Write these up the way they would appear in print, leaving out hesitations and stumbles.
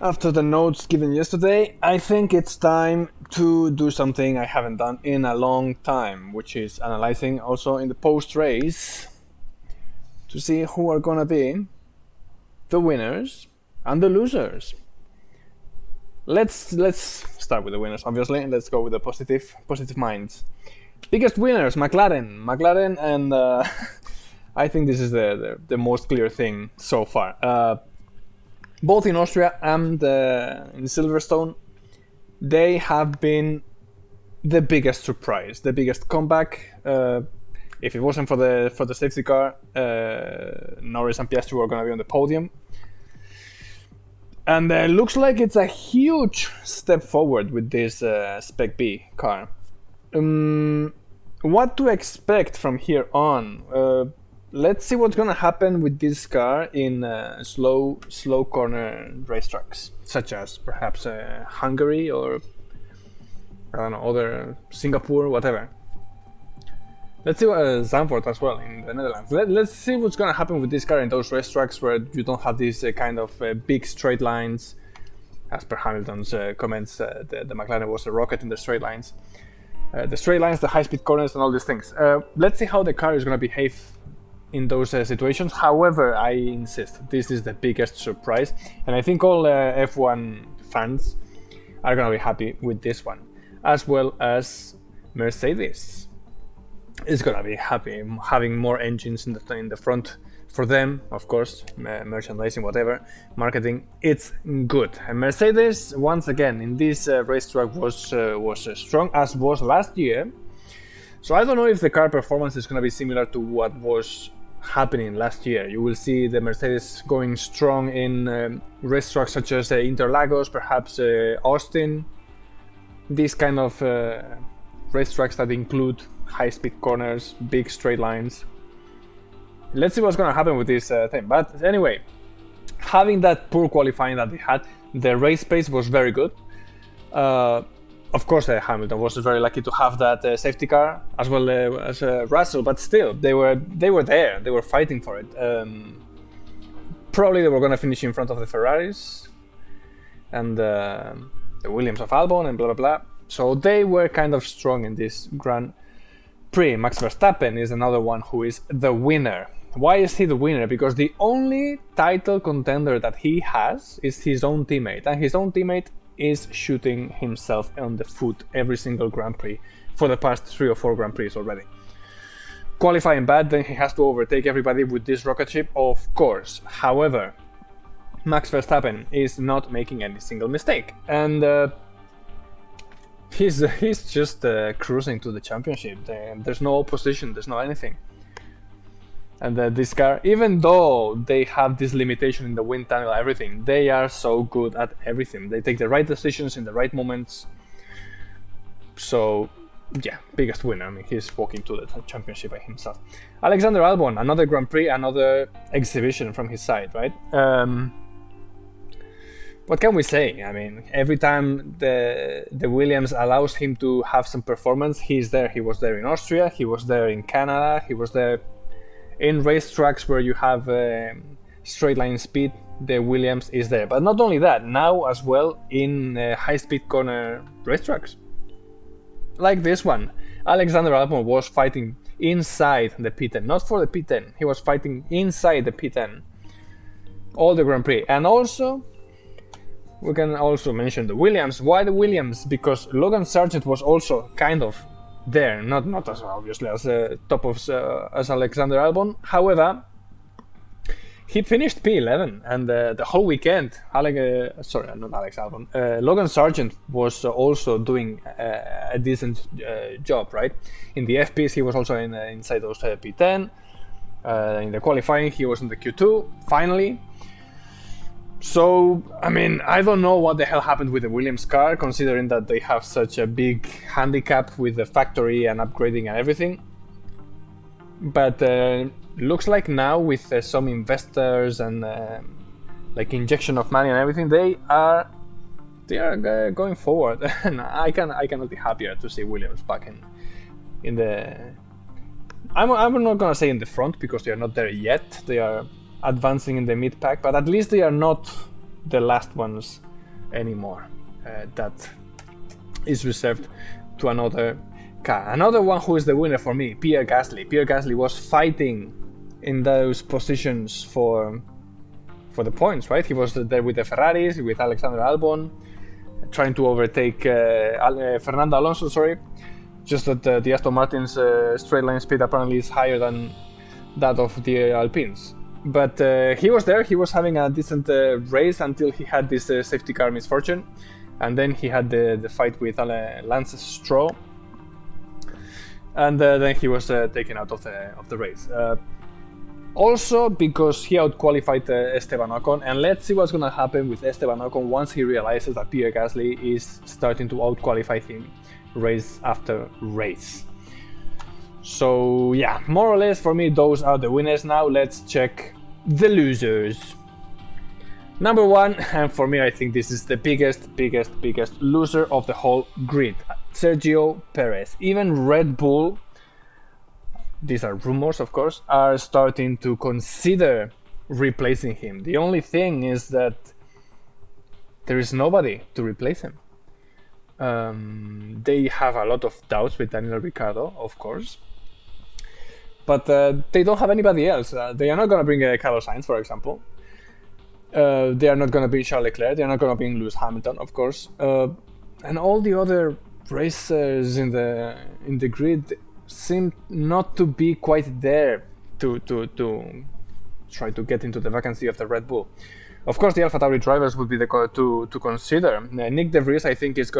After the notes given yesterday, I think it's time to do something I haven't done in a long time, which is analyzing also in the post-race to see who are gonna be the winners and the losers. Let's start with the winners, obviously. Let's go with the positive minds. Biggest winners, McLaren, and I think this is the most clear thing so far. Both in Austria and in Silverstone, they have been the biggest surprise, the biggest comeback. If it wasn't for the safety car, Norris and Piastri were going to be on the podium. And looks like it's a huge step forward with this Spec B car. What to expect from here on? Let's see what's gonna happen with this car in slow corner racetracks, such as perhaps Hungary or I don't know, other Singapore, whatever. Let's see what Zandvoort as well in the Netherlands. Let's see what's gonna happen with this car in those racetracks where you don't have these kind of big straight lines. As per Hamilton's comments, the McLaren was a rocket in the straight lines. The straight lines, the high-speed corners, and all these things. Let's see how the car is gonna behave in those situations. However, I insist, this is the biggest surprise, and I think all F1 fans are gonna be happy with this one, as well as Mercedes is gonna be happy having more engines in the front for them, of course, merchandising, whatever, marketing. It's good. And Mercedes, once again, in this racetrack was strong as was last year. So I don't know if the car performance is gonna be similar to what was happening last year. You will see the Mercedes going strong in racetracks such as Interlagos, perhaps Austin. These kind of racetracks that include high-speed corners, big straight lines. Let's see what's going to happen with this thing. But anyway, having that poor qualifying that they had, the race pace was very good. Of course, Hamilton was very lucky to have that safety car as well as Russell, but still, they were there. They were fighting for it. Probably they were going to finish in front of the Ferraris and the Williams of Albon and blah blah blah. So they were kind of strong in this Grand Prix. Max Verstappen is another one who is the winner. Why is he the winner? Because the only title contender that he has is his own teammate, and his own teammate is shooting himself on the foot every single Grand Prix for the past 3 or 4 Grand Prix already. Qualifying bad, then he has to overtake everybody with this rocket ship, of course. However, Max Verstappen is not making any single mistake, and he's just cruising to the championship. There's no opposition, there's no anything. And this car, even though they have this limitation in the wind tunnel, everything, they are so good at everything. They take the right decisions in the right moments. So, yeah, biggest winner. I mean, he's walking to the championship by himself. Alexander Albon, another Grand Prix, another exhibition from his side, right? What can we say? I mean, every time the Williams allows him to have some performance, he's there. He was there in Austria, he was there in Canada, he was there in racetracks where you have straight line speed. The Williams is there. But not only that, now as well in high-speed corner racetracks. Like this one. Alexander Albon was fighting inside the P10, not for the P10. He was fighting inside the P10 all the Grand Prix. And also, we can also mention the Williams. Why the Williams? Because Logan Sargent was also kind of there, not as obviously as top of as Alexander Albon. However, he finished P11, and the whole weekend, Logan Sargent was also doing a decent job, right? In the FPs, he was also inside those P10. In the qualifying, he was in the Q2, finally. So, I mean, I don't know what the hell happened with the Williams car, considering that they have such a big handicap with the factory and upgrading and everything. But looks like now with some investors and like injection of money and everything, they are going forward, and I cannot be happier to see Williams back in the. I'm not gonna say in the front because they are not there yet. They are advancing in the mid pack, but at least they are not the last ones anymore. That is reserved to another car. Another one who is the winner for me, Pierre Gasly. Pierre Gasly was fighting in those positions for the points, right? He was there with the Ferraris, with Alexander Albon, trying to overtake Fernando Alonso, just that the Aston Martin's straight line speed apparently is higher than that of the Alpines. But he was there, he was having a decent race until he had this safety car misfortune, and then he had the fight with Lance Stroll, and then he was taken out of the race. Also because he outqualified Esteban Ocon, and let's see what's gonna happen with Esteban Ocon once he realizes that Pierre Gasly is starting to outqualify him race after race. So yeah, more or less for me those are the winners. Now let's check the losers. Number one, and for me I think this is the biggest loser of the whole grid, Sergio Perez. Even Red Bull, these are rumors of course, are starting to consider replacing him. The only thing is that there is nobody to replace him. They have a lot of doubts with Daniel Ricciardo, of course, but they don't have anybody else. They are not going to bring Carlos Sainz, for example. They are not going to bring Charles Leclerc. They are not going to bring Lewis Hamilton, of course, and all the other racers in the grid seem not to be quite there to try to get into the vacancy of the Red Bull. Of course, the AlphaTauri drivers would be to consider. Nick De Vries, I think, is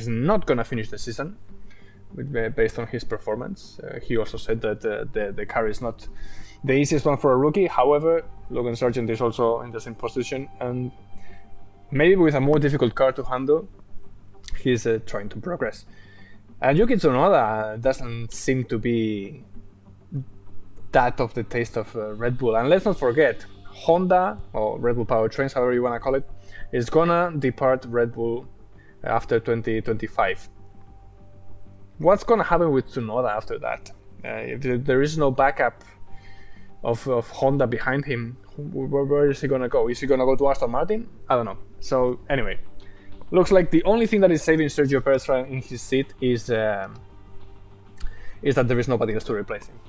not gonna finish the season, based on his performance. He also said that the car is not the easiest one for a rookie. However, Logan Sargent is also in the same position, and maybe with a more difficult car to handle, he's trying to progress. And Yuki Tsunoda doesn't seem to be that of the taste of Red Bull. And let's not forget, Honda, or Red Bull Powertrains, however you want to call it, is gonna depart Red Bull after 2025. What's gonna happen with Tsunoda after that? If there is no backup of Honda behind him, where is he gonna go? Is he gonna go to Aston Martin? I don't know. So anyway, looks like the only thing that is saving Sergio Perez in his seat is that there is nobody else to replace him.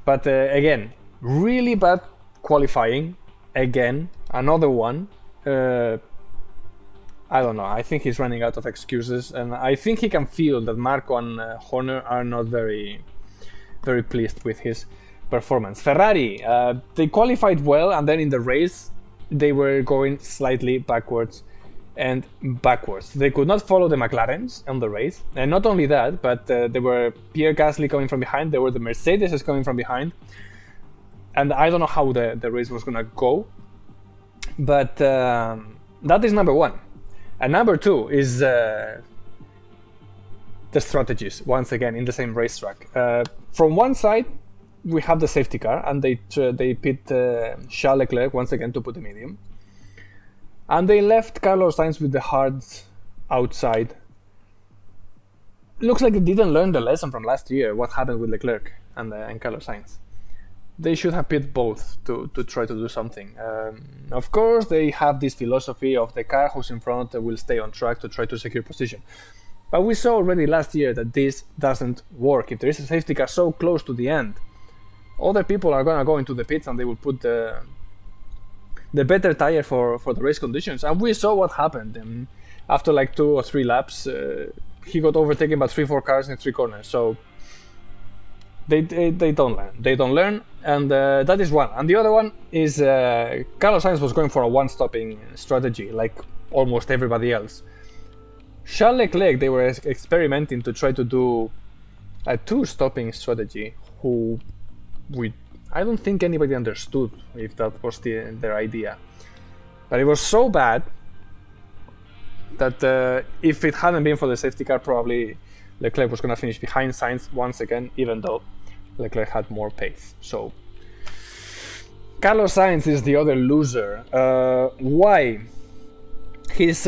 But again, really bad qualifying. Again, another one. I don't know. I think he's running out of excuses, and I think he can feel that Marco and Horner are not very, very pleased with his performance. Ferrari, they qualified well, and then in the race, they were going slightly backwards. They could not follow the McLarens on the race, and not only that, but there were Pierre Gasly coming from behind, there were the Mercedes coming from behind, and I don't know how the race was gonna go, but that is number one. And number two is the strategies, once again, in the same racetrack. From one side, we have the safety car, and they pit Charles Leclerc once again to put the medium. And they left Carlos Sainz with the hards outside. Looks like they didn't learn the lesson from last year, what happened with Leclerc and Carlos Sainz. They should have pit both to try to do something. Of course, they have this philosophy of the car who's in front will stay on track to try to secure position. But we saw already last year that this doesn't work. If there is a safety car so close to the end, other people are going to go into the pits and they will put the better tire for the race conditions. And we saw what happened. And after like 2 or 3 laps, he got overtaken by 3-4 cars in 3 corners. So they don't learn. They don't learn, and that is one. And the other one is Carlos Sainz was going for a one-stopping strategy, like almost everybody else. Charles Leclerc, they were experimenting to try to do a 2-stopping strategy, I don't think anybody understood if that was their idea. But it was so bad that if it hadn't been for the safety car, probably Leclerc was going to finish behind Sainz once again, even though Leclerc had more pace. So Carlos Sainz is the other loser. Why? He's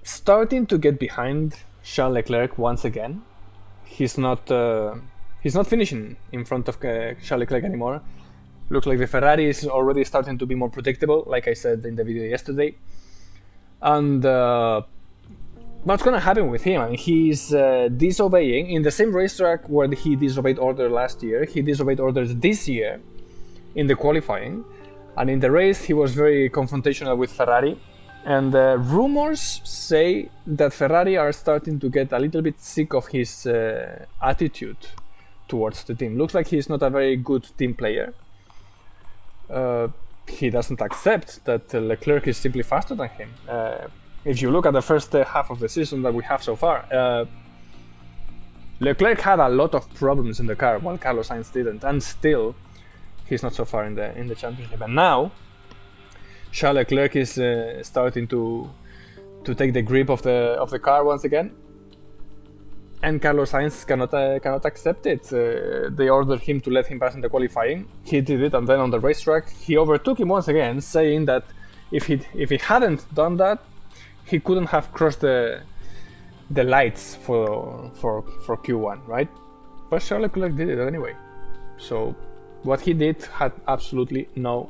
starting to get behind Charles Leclerc once again. He's not finishing in front of Charles Leclerc anymore. Looks like the Ferrari is already starting to be more predictable, like I said in the video yesterday. And what's going to happen with him? I mean, he's disobeying in the same racetrack where he disobeyed order last year. He disobeyed orders this year in the qualifying, and in the race he was very confrontational with Ferrari. And rumors say that Ferrari are starting to get a little bit sick of his attitude towards the team. Looks like he's not a very good team player. He doesn't accept that Leclerc is simply faster than him. If you look at the first half of the season that we have so far, Leclerc had a lot of problems in the car while Carlos Sainz didn't, and still he's not so far in the championship. And now Charles Leclerc is starting to take the grip of the car once again, and Carlos Sainz cannot accept it. They ordered him to let him pass in the qualifying. He did it, and then on the racetrack he overtook him once again, saying that if he hadn't done that, he couldn't have crossed the lights for Q1, right? But Charles Leclerc did it anyway. So what he did had absolutely no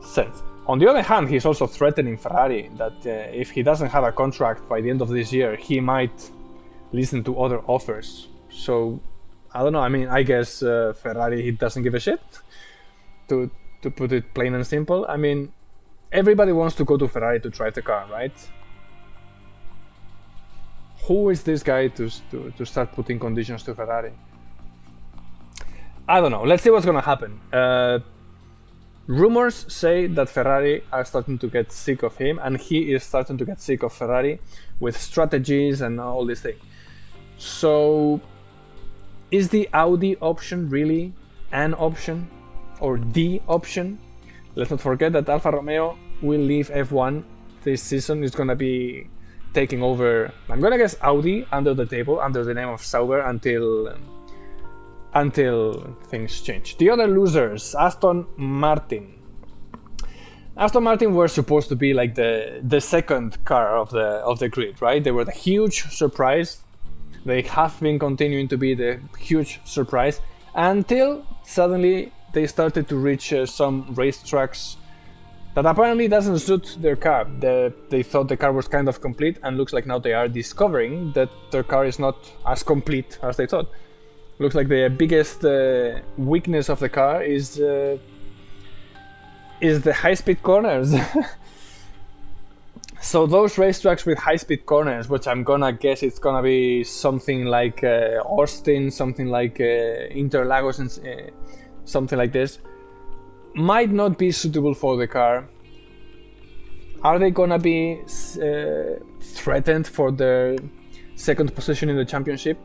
sense. On the other hand, he's also threatening Ferrari that if he doesn't have a contract by the end of this year, he might listen to other offers. So I don't know. I mean, I guess Ferrari, he doesn't give a shit, to put it plain and simple. I mean, everybody wants to go to Ferrari to drive the car, right? Who is this guy to start putting conditions to Ferrari? I don't know. Let's see what's gonna happen. Rumors say that Ferrari are starting to get sick of him, and he is starting to get sick of Ferrari with strategies and all these things. So, is the Audi option really an option or the option? Let's not forget that Alfa Romeo will leave F1 this season. It's gonna be taking over, I'm gonna guess, Audi under the table, under the name of Sauber, until things change. The other losers, Aston Martin. Aston Martin were supposed to be like the second car of the grid, right? They were the huge surprise. They have been continuing to be the huge surprise until suddenly they started to reach some racetracks that apparently doesn't suit their car. They thought the car was kind of complete, and looks like now they are discovering that their car is not as complete as they thought. Looks like the biggest weakness of the car is the high-speed corners. So those racetracks with high-speed corners, which I'm gonna guess it's gonna be something like Austin, something like Interlagos, and something like this, might not be suitable for the car. Are they gonna be threatened for their second position in the championship?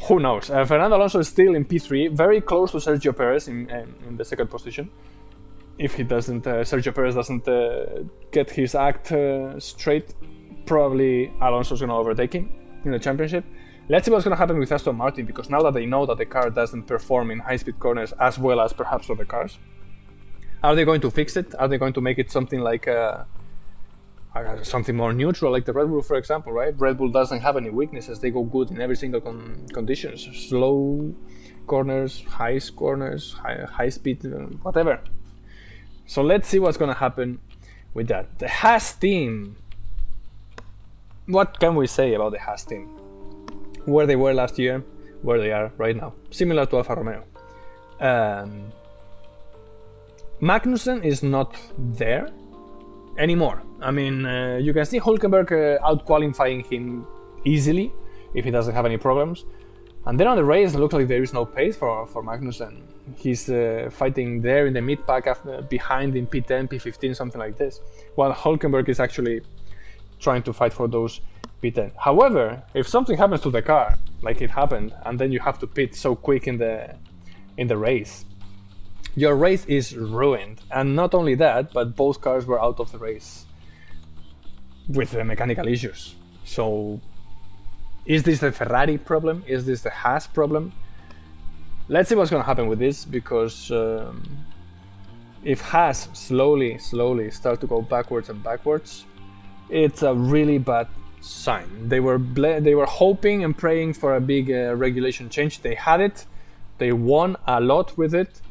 Who knows? Fernando Alonso is still in P3, very close to Sergio Perez in the second position. If he doesn't, Sergio Perez doesn't get his act straight, probably Alonso's gonna overtake him in the championship. Let's see what's gonna happen with Aston Martin, because now that they know that the car doesn't perform in high-speed corners as well as perhaps other cars, are they going to fix it? Are they going to make it something like something more neutral, like the Red Bull, for example, right? Red Bull doesn't have any weaknesses. They go good in every single conditions. Slow corners, high corners, high speed, whatever. So let's see what's gonna happen with that. The Haas team. What can we say about the Haas team? Where they were last year, where they are right now. Similar to Alfa Romeo. Magnussen is not there anymore. I mean, you can see Hülkenberg out-qualifying him easily if he doesn't have any problems. And then on the race, it looks like there is no pace for Magnussen. He's fighting there in the mid-pack, behind in P10, P15, something like this, while Hülkenberg is actually trying to fight for those P10. However, if something happens to the car, like it happened, and then you have to pit so quick in the race, your race is ruined. And not only that, but both cars were out of the race with mechanical issues. So is this the Ferrari problem? Is this the Haas problem? Let's see what's going to happen with this, because if Haas slowly start to go backwards and backwards, it's a really bad sign. They were hoping and praying for a big regulation change. They had it. They won a lot with it.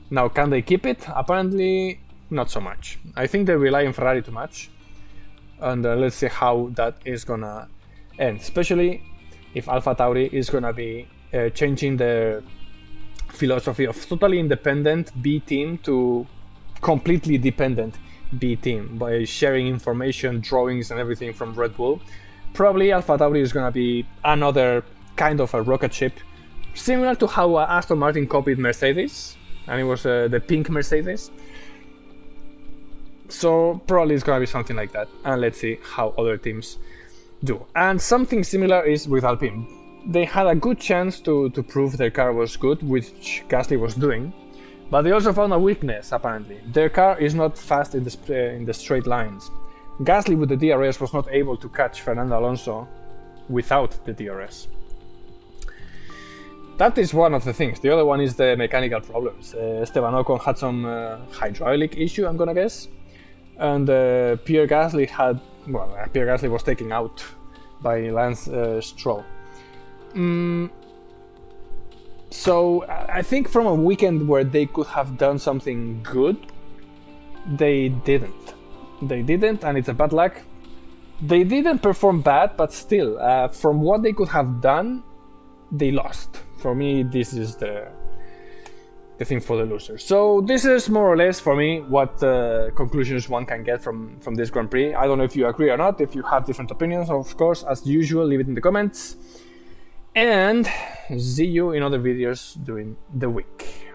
Now, can they keep it? Apparently, not so much. I think they rely on Ferrari too much. and let's see how that is gonna end, especially if AlphaTauri is gonna be changing their philosophy of totally independent B team to completely dependent B team by sharing information, drawings, and everything from Red Bull. Probably AlphaTauri is gonna be another kind of a rocket ship, similar to how Aston Martin copied Mercedes, and it was the pink Mercedes. So probably it's gonna be something like that, and let's see how other teams do. And something similar is with Alpine. They had a good chance to prove their car was good, which Gasly was doing, but they also found a weakness. Apparently, their car is not fast in the straight lines. Gasly with the DRS was not able to catch Fernando Alonso without the DRS. That is one of the things. The other one is the mechanical problems. Esteban Ocon had some hydraulic issue, I'm gonna guess, and Pierre Gasly was taken out by Lance Stroll. So I think from a weekend where they could have done something good, they didn't. They didn't, and it's a bad luck. They didn't perform bad, but still, from what they could have done, they lost. For me, this is the thing for the losers. So this is more or less for me what conclusions one can get from this Grand Prix. I don't know if you agree or not. If you have different opinions, of course, as usual, leave it in the comments. And see you in other videos during the week.